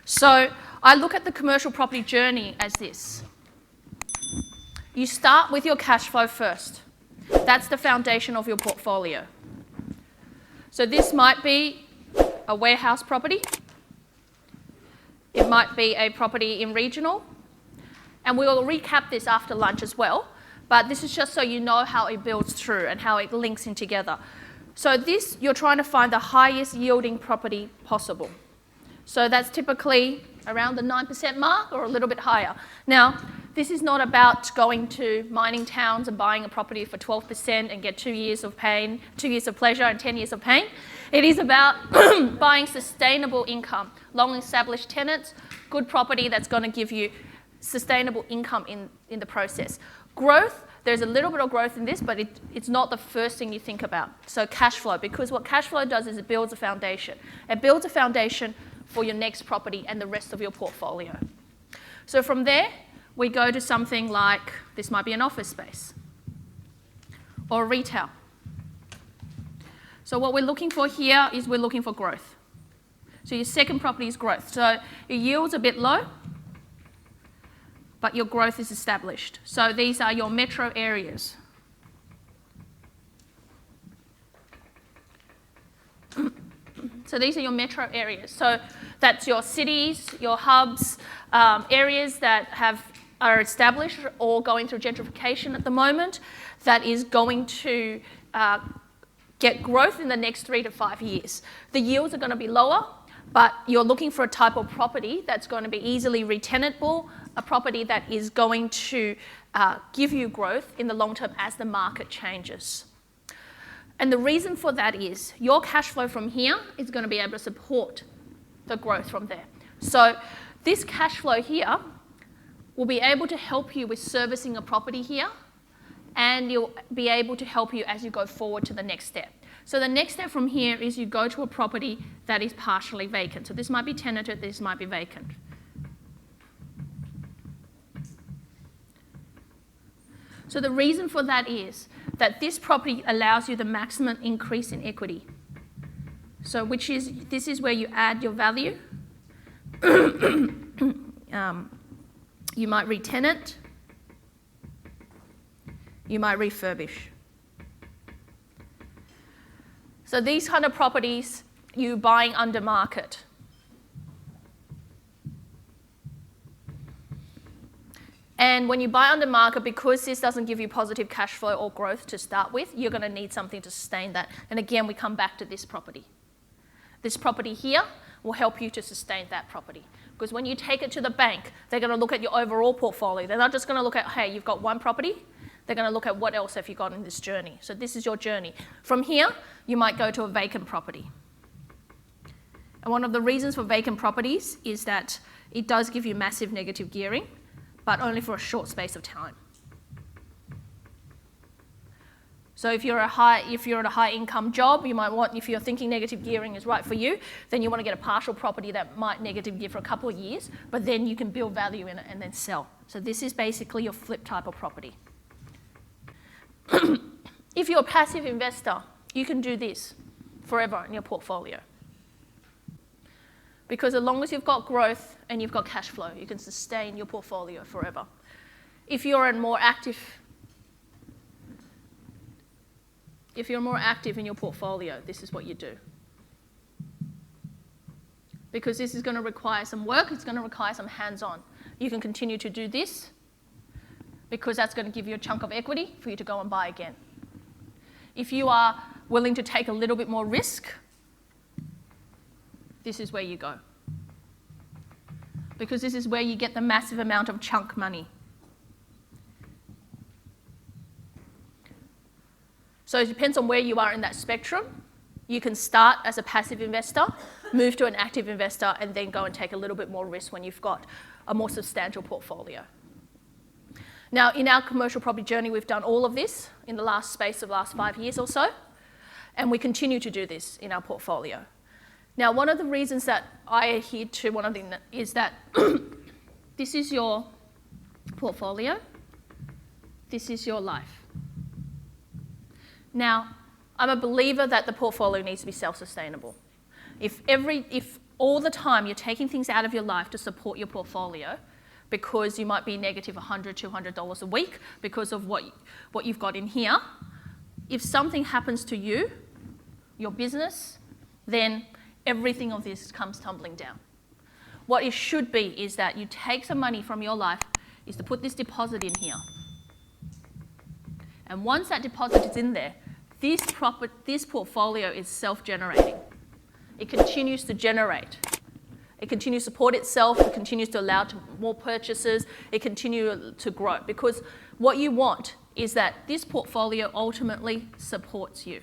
So I look at the commercial property journey as this. You start with your cash flow first. That's the foundation of your portfolio. So this might be a warehouse property. It might be a property in regional. And we'll recap this after lunch as well. But this is just so you know how it builds through and how it links in together. So this, you're trying to find the highest yielding property possible. So that's typically around the 9% mark or a little bit higher. Now, this is not about going to mining towns and buying a property for 12% and get 2 years of pain, 2 years of pleasure and 10 years of pain. It is about buying sustainable income, long established tenants, good property that's going to give you sustainable income in the process. Growth, there's a little bit of growth in this, but it's not the first thing you think about. So cash flow, because what cash flow does is it builds a foundation. It builds a foundation for your next property and the rest of your portfolio. So from there, we go to something like, this might be an office space or retail. So what we're looking for here is we're looking for growth. So your second property is growth. So your yield's a bit low, but your growth is established. So these are your metro areas. So these are your metro areas. So that's your cities, your hubs, areas that are established or going through gentrification at the moment that is going to get growth in the next 3 to 5 years. The yields are going to be lower, but you're looking for a type of property that's going to be easily re-tenantable, a property that is going to give you growth in the long term as the market changes. And the reason for that is your cash flow from here is going to be able to support the growth from there. So this cash flow here will be able to help you with servicing a property here, and you'll be able to help you as you go forward to the next step. So the next step from here is you go to a property that is partially vacant. So this might be tenanted, this might be vacant. So the reason for that is that this property allows you the maximum increase in equity. So this is where you add your value. You might re-tenant. You might refurbish. So these kind of properties, you're buying under market. And when you buy under market, because this doesn't give you positive cash flow or growth to start with, you're going to need something to sustain that. And again, we come back to this property. This property here will help you to sustain that property. Because when you take it to the bank, they're going to look at your overall portfolio. They're not just going to look at, hey, you've got one property. They're going to look at what else have you got in this journey. So this is your journey. From here, you might go to a vacant property. And one of the reasons for vacant properties is that it does give you massive negative gearing, but only for a short space of time. So if you're at a high income job, you might want, if you're thinking negative gearing is right for you, then you want to get a partial property that might negative gear for a couple of years, but then you can build value in it and then sell. So this is basically your flip type of property. If you're a passive investor, you can do this forever in your portfolio. Because as long as you've got growth and you've got cash flow, you can sustain your portfolio forever. If you're more active in your portfolio, this is what you do. Because this is going to require some work, it's going to require some hands-on. You can continue to do this because that's going to give you a chunk of equity for you to go and buy again. If you are willing to take a little bit more risk, this is where you go. Because this is where you get the massive amount of chunk money. So it depends on where you are in that spectrum. You can start as a passive investor, move to an active investor, and then go and take a little bit more risk when you've got a more substantial portfolio. Now, in our commercial property journey, we've done all of this in the last 5 years or so, and we continue to do this in our portfolio. Now, one of the reasons that I adhere to is that this is your portfolio, this is your life. Now, I'm a believer that the portfolio needs to be self-sustainable. If all the time you're taking things out of your life to support your portfolio because you might be negative $100, $200 a week because of what you've got in here. If something happens to you, your business, then everything of this comes tumbling down. What it should be is that you take some money from your life is to put this deposit in here. And once that deposit is in there, this portfolio is self-generating. It continues to generate. It continues to support itself. It continues to allow more purchases. It continues to grow because what you want is that this portfolio ultimately supports you.